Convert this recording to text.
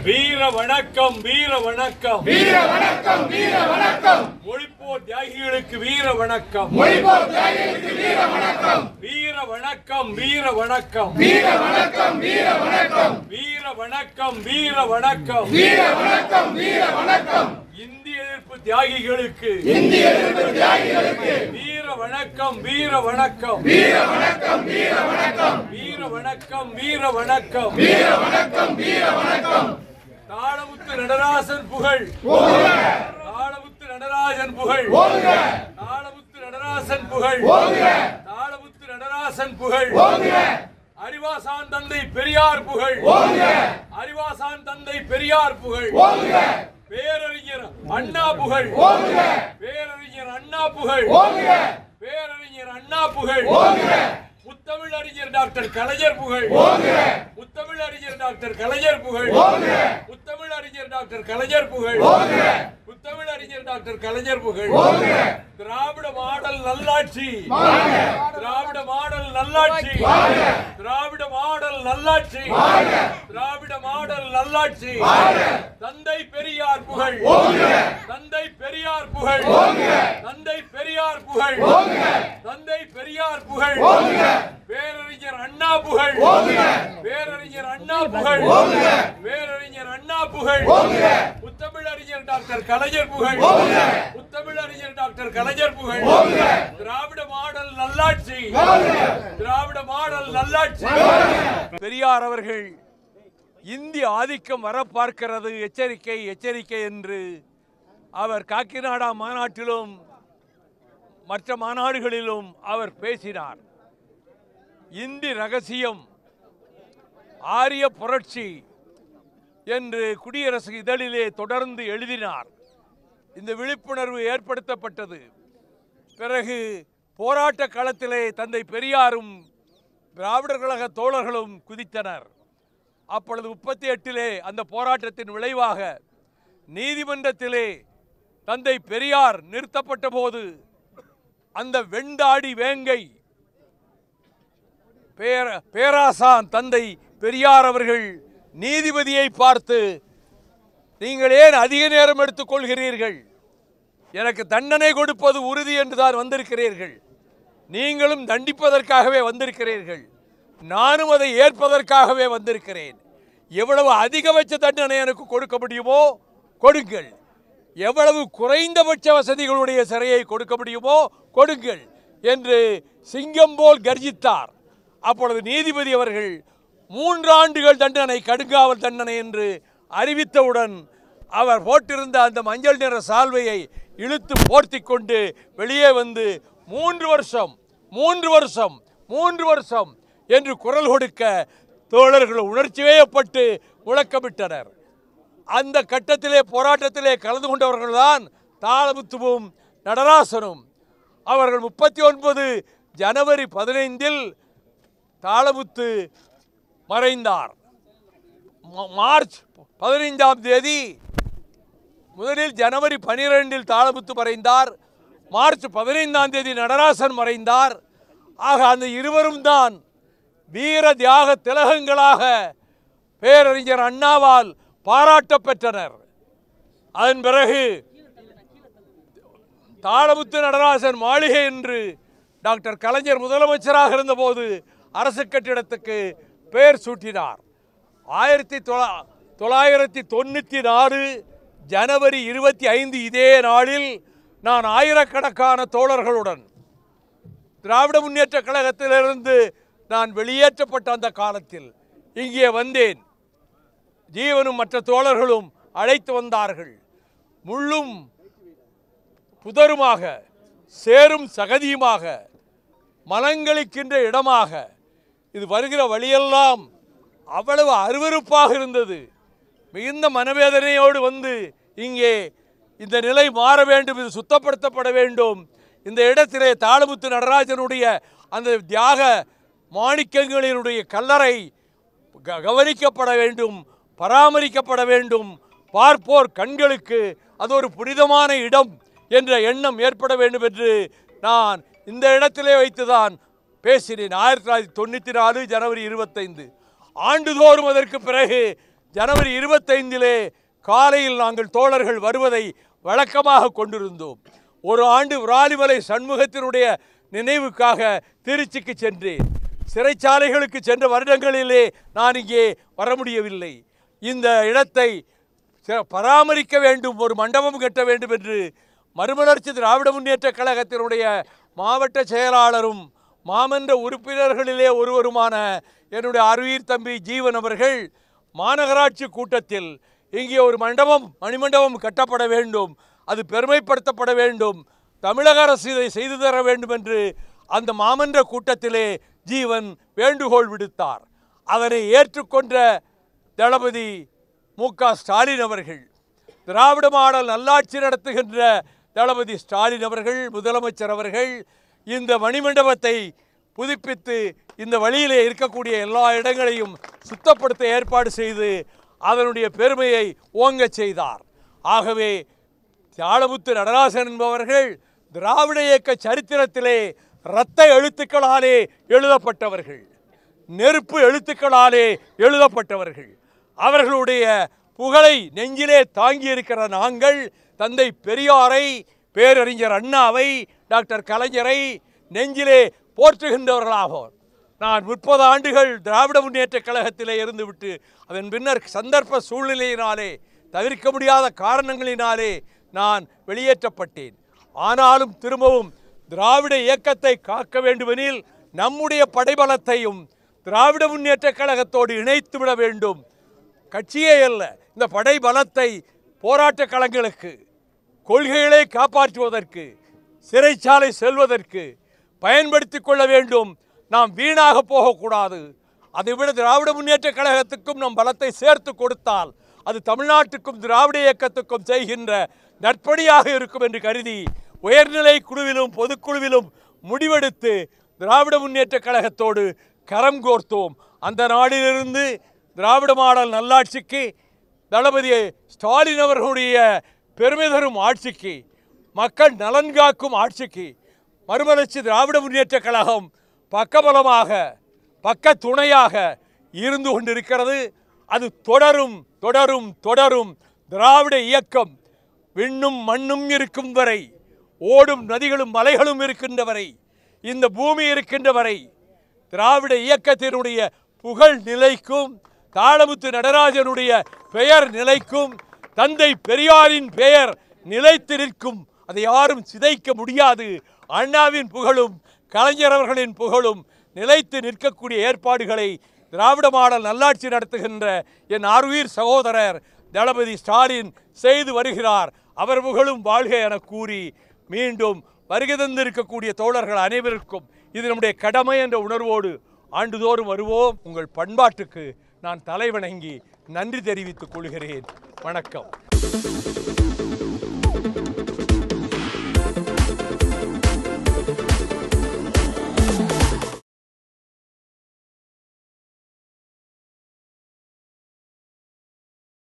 வீர வணக்கம் வீர வணக்கம் வீர வணக்கம் வீர வணக்கம் மொழிப்போர் தியாகிகளுக்கு வீர வணக்கம் மொழிப்போர் தியாகிகளுக்கு வீர வணக்கம் வீர வணக்கம் வீர வணக்கம் வீர வணக்கம் வீர வணக்கம் வீர வணக்கம் வீர வணக்கம் வீர வணக்கம் வீர வணக்கம் இந்திய எதிர்ப்பு தியாகிகளுக்கு இந்திய எதிர்ப்பு தியாகிகளுக்கு வீர வணக்கம் வீர வணக்கம் வீர வணக்கம் வீர வணக்கம் வீர வணக்கம் வீர வணக்கம் வீர வணக்கம் வீர வணக்கம் தாளமுத்து நடராசன் புகழ் தாளமுத்து நடராஜன் புகழ் தாளமுத்து நடராசன் புகழ் தாளமுத்து நடராசன் புகழ் அறிவாசான் தந்தை பெரியார் புகழ் அறிவாசான் தந்தை பெரியார் புகழ் பேரறிஞர் அண்ணா புகழ் பேரறிஞர் அண்ணா புகழ் பேரறிஞர் அண்ணா புகழ் முத்தமிழ் அறிஞர் டாக்டர் கலைஞர் புகழ் முத்தமிழ் அறிஞர் டாக்டர் கலைஞர் புகழ் முத்தமிழ் அறிஞர் டாக்டர் கலைஞர் புகழ் முத்தமிழ் அறிஞர் டாக்டர் கலைஞர் புகழ் திராவிட மாடல் நல்லாட்சி திராவிட மாடல் நல்லாட்சி திராவிட மாடல் நல்லாட்சி திராவிட மாடல் நல்லாட்சி தந்தை பெரியார் புகழ் தந்தை பெரியார் புகழ் தந்தை பெரியார் புகழ் தந்தை பெரியார் புகழ் பேரறிஞர் அண்ணா புகழ் பேரறிஞர் அண்ணா புகழ் பேரறிஞர் அண்ணா புகழ் முத்தமிழ் அறிஞர் டாக்டர் கலைஞர் புகழ் முத்தமிழ் அறிஞர் டாக்டர் கலைஞர் புகழ் திராவிட மாடல் நல்லாட்சி திராவிட மாடல் நல்லாட்சி. பெரியார் அவர்கள் இந்திய ஆதிக்கம் வர பார்க்கிறது, எச்சரிக்கை எச்சரிக்கை என்று அவர் காக்கிநாடா மாநாட்டிலும் மற்ற மாநாடுகளிலும் அவர் பேசினார். இந்தி ரகசியம், ஆரிய புரட்சி என்று குடியரசு இதழிலே தொடர்ந்து எழுதினார். இந்த விழிப்புணர்வு ஏற்படுத்தப்பட்டது. பிறகு போராட்ட களத்திலே தந்தை பெரியாரும் திராவிடர் கழக தோழர்களும் குதித்தனர். அப்பொழுது 38 அந்த போராட்டத்தின் விளைவாக நீதிமன்றத்திலே தந்தை பெரியார் நிறுத்தப்பட்ட போது அந்த வெண்டாடி வேங்கை பேராசான் தந்தை பெரியார் அவர்கள் நீதிபதியை பார்த்து, நீங்கள் ஏன் அதிக நேரம் எடுத்துக் கொள்கிறீர்கள்? எனக்கு தண்டனை கொடுப்பது உறுதி என்றுதான் வந்திருக்கிறீர்கள். நீங்களும் தண்டிப்பதற்காகவே வந்திருக்கிறீர்கள், நானும் அதை ஏற்பதற்காகவே வந்திருக்கிறேன். எவ்வளவு அதிகபட்ச தண்டனை எனக்கு கொடுக்க முடியுமோ கொடுங்கள், எவ்வளவு குறைந்தபட்ச வசதிகளுடைய சிறையை கொடுக்க முடியுமோ கொடுங்கள் என்று சிங்கம் போல் கர்ஜித்தார். அப்பொழுது நீதிபதி அவர்கள் 3 ஆண்டுகள் தண்டனை, கடுங்காவல் தண்டனை என்று அறிவித்தவுடன் அவர் போட்டிருந்த அந்த மஞ்சள் நிற சால்வையை இழுத்து போர்த்தி கொண்டு வெளியே வந்து 3 வருஷம் 3 வருஷம் 3 வருஷம் என்று குரல் கொடுக்க தோழர்கள் உணர்ச்சி வயப்பட்டு முழக்கமிட்டனர். அந்த கட்டத்திலே போராட்டத்திலே கலந்து கொண்டவர்கள்தான் தாளமுத்துவும் நடராசனும். அவர்கள் 39 ஜனவரி 15 தாளமுத்து மறைந்தார். மார்ச் 15 முதலில் ஜனவரி 12 தாளமுத்து மறைந்தார். மார்ச் 15 நடராசன் மறைந்தார். ஆக அந்த இருவரும் தான் வீர தியாக திலகங்களாக பேரறிஞர் அண்ணாவால் பாராட்ட பெற்றனர். அதன் பிறகு தாளமுத்து நடராசன் மாளிகை என்று டாக்டர் கலைஞர் முதலமைச்சராக இருந்தபோது அரசு கட்டிடத்துக்கு பெயர் சூட்டினார். 1994 ஜனவரி 25 இதே நாளில் நான் ஆயிரக்கணக்கான தோழர்களுடன் திராவிட முன்னேற்ற கழகத்திலிருந்து நான் வெளியேற்றப்பட்ட அந்த காலத்தில் இங்கே வந்தேன். ஜீவனும் மற்ற தோழர்களும் அழைத்து வந்தார்கள். முள்ளும் புதருமாக, சேரும் சகதியுமாக, மனங்களிக்கின்ற இடமாக இது வருகிற வழியெல்லாம் அவ்வளவு அருவருப்பாக இருந்தது. மிகுந்த மனவேதனையோடு வந்து இங்கே இந்த நிலை மாற வேண்டும், இது சுத்தப்படுத்தப்பட வேண்டும், இந்த இடத்திலே தாளமுத்து நடராஜனுடைய அந்த தியாக மாணிக்கங்களினுடைய கல்லறை கவனிக்கப்பட வேண்டும், பராமரிக்கப்பட வேண்டும், பார்ப்போர் கண்களுக்கு அது ஒரு புனிதமான இடம் என்ற எண்ணம் ஏற்பட வேண்டும் என்று நான் இந்த இடத்திலே வைத்துதான் பேசினேன். 1994 ஜனவரி 25 ஆண்டுதோறும் அதற்கு பிறகு ஜனவரி 25 காலையில் நாங்கள் தோழர்கள் வருவதை வழக்கமாக கொண்டிருந்தோம். ஒரு ஆண்டு விராலிமலை சண்முகத்தினுடைய நினைவுக்காக திருச்சிக்கு சென்றேன். சிறைச்சாலைகளுக்கு சென்ற வருடங்களிலே நான் இங்கே வர முடியவில்லை. இந்த இடத்தை பராமரிக்க வேண்டும், ஒரு மண்டபம் கட்ட வேண்டும் என்று மறுமலர்ச்சி திராவிட முன்னேற்ற கழகத்தினுடைய மாவட்ட செயலாளரும் மாமன்ற உறுப்பினர்களிலே ஒருவருமான என்னுடைய அருயிர் தம்பி ஜீவன் அவர்கள் மாநகராட்சி கூட்டத்தில் இங்கே ஒரு மணிமண்டபம் கட்டப்பட வேண்டும், அது பெருமைப்படுத்தப்பட வேண்டும், தமிழக அரசு இதை செய்து தர வேண்டும் என்று அந்த மாமன்ற கூட்டத்திலே ஜீவன் வேண்டுகோள் விடுத்தார். அதனை ஏற்றுக்கொண்ட தளபதி மு.க. ஸ்டாலின் அவர்கள், திராவிட மாடல் நல்லாட்சி நடத்துகின்ற தளபதி ஸ்டாலின் அவர்கள், முதலமைச்சர் அவர்கள் இந்த மணிமண்டபத்தை புதுப்பித்து இந்த வழியிலே இருக்கக்கூடிய எல்லா இடங்களையும் சுத்தப்படுத்த ஏற்பாடு செய்து அதனுடைய பெருமையை ஓங்கச் செய்தார். ஆகவே தாளமுத்து நடராசன் என்பவர்கள் திராவிட இயக்க சரித்திரத்திலே இரத்த எழுத்துக்களாலே எழுதப்பட்டவர்கள், நெருப்பு எழுத்துக்களாலே எழுதப்பட்டவர்கள். அவர்களுடைய புகழை நெஞ்சிலே தாங்கி இருக்கிற நாங்கள் தந்தை பெரியாரை, பேரறிஞர் அண்ணாவை, டாக்டர் கலைஞரை நெஞ்சிலே போற்றுகின்றவர்களாகும். நான் 30 ஆண்டுகள் திராவிட முன்னேற்ற கழகத்திலே இருந்துவிட்டு அதன் பின்னர் சந்தர்ப்ப சூழ்நிலையினாலே, தவிர்க்க முடியாத காரணங்களினாலே நான் வெளியேற்றப்பட்டேன். ஆனாலும் திரும்பவும் திராவிட இயக்கத்தை காக்க வேண்டுமெனில் நம்முடைய படைபலத்தையும் திராவிட முன்னேற்ற கழகத்தோடு இணைத்து விட வேண்டும். கட்சியே அல்ல, இந்த படைபலத்தை போராட்ட களங்களுக்கு, கொள்கைகளை காப்பாற்றுவதற்கு, சிறைச்சாலை செல்வதற்கு பயன்படுத்தி கொள்ள வேண்டும். நாம் வீணாக போகக்கூடாது. அதைவிட திராவிட முன்னேற்ற கழகத்துக்கும் நம் பலத்தை சேர்த்து கொடுத்தால் அது தமிழ்நாட்டுக்கும் திராவிட இயக்கத்துக்கும் செய்கின்ற நற்பணியாக இருக்கும் என்று கருதி உயர்நிலை குழுவிலும் பொதுக்குழுவிலும் முடிவெடுத்து திராவிட முன்னேற்ற கழகத்தோடு கரம் கோர்த்தோம். அந்த நாளிலிருந்து திராவிட மாடல் நல்லாட்சிக்கு, தளபதி ஸ்டாலின் அவர்களுடைய பெருமை தரும் ஆட்சிக்கு, மக்கள் நலன் காக்கும் ஆட்சிக்கு மறுமலர்ச்சி திராவிட முன்னேற்ற கழகம் பக்கபலமாக, பக்க துணையாக இருந்து கொண்டிருக்கிறது. அது தொடரும் தொடரும் தொடரும். திராவிட இயக்கம் விண்ணும் மண்ணும் இருக்கும் வரை, ஓடும் நதிகளும் மலைகளும் இருக்கின்ற வரை, இந்த பூமி இருக்கின்ற வரை திராவிட இயக்கத்தினுடைய புகழ் நிலைக்கும், தாளமுத்து நடராஜனுடைய பெயர் நிலைக்கும், தந்தை பெரியாரின் பெயர் நிலைத்து நிற்கும். அதை யாரும் சிதைக்க முடியாது. அண்ணாவின் புகழும் கலைஞர் அவர்களின் புகழும் நிலைத்து நிற்கக்கூடிய ஏற்பாடுகளை திராவிட மாடல் நல்லாட்சி நடத்துகின்ற என் ஆருயிர் சகோதரர் தளபதி ஸ்டாலின் செய்து வருகிறார். அவர் புகழும் வாழ்க என கூறி மீண்டும் வருகை தந்திருக்கக்கூடிய தோழர்கள் அனைவருக்கும் இது நம்முடைய கடமை என்ற உணர்வோடு ஆண்டுதோறும் வருவோம். உங்கள் பண்பாட்டுக்கு நான் தலைவணங்கி நன்றி தெரிவித்துக் கொள்கிறேன். வணக்கம்.